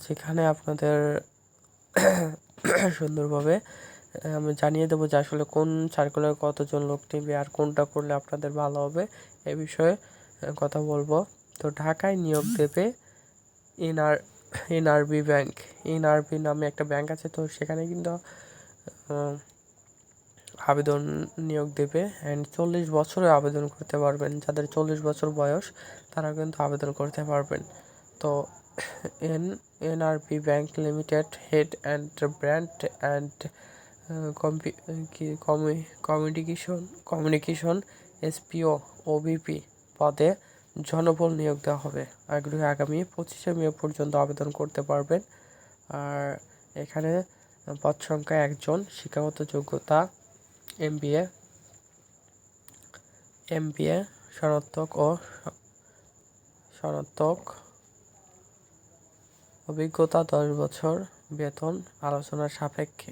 যেখানে আপনাদের সুন্দরভাবে আমি জানিয়ে দেবো যে আসলে কোন সার্কুলার কতজন লোক নেবে আর কোনটা করলে আপনাদের ভালো হবে এ বিষয়ে কথা বলবো। তো ঢাকায় নিয়োগ দেবে এনআর এনআরবি ব্যাংক। এনআরবি নামে একটা ব্যাংক আছে, তো সেখানে কিন্তু আবেদন নিয়োগ দেবে অ্যান্ড 40 বছরে আবেদন করতে পারবেন। যাদের 40 বছর বয়স তারা কিন্তু আবেদন করতে পারবেন। তো NRB bank limited head and brand and communication SPO OBP পদে জনবল নিয়োগ দেওয়া হবে। আগ্রহী আগামী 25শে মে পর্যন্ত আবেদন করতে পারবেন। আর এখানে পদ সংখ্যা 1জন, শিক্ষাগত যোগ্যতা এমবিএ স্নাতক অভিজ্ঞতা 10 বছর, বেতন আলোচনার সাপেক্ষে।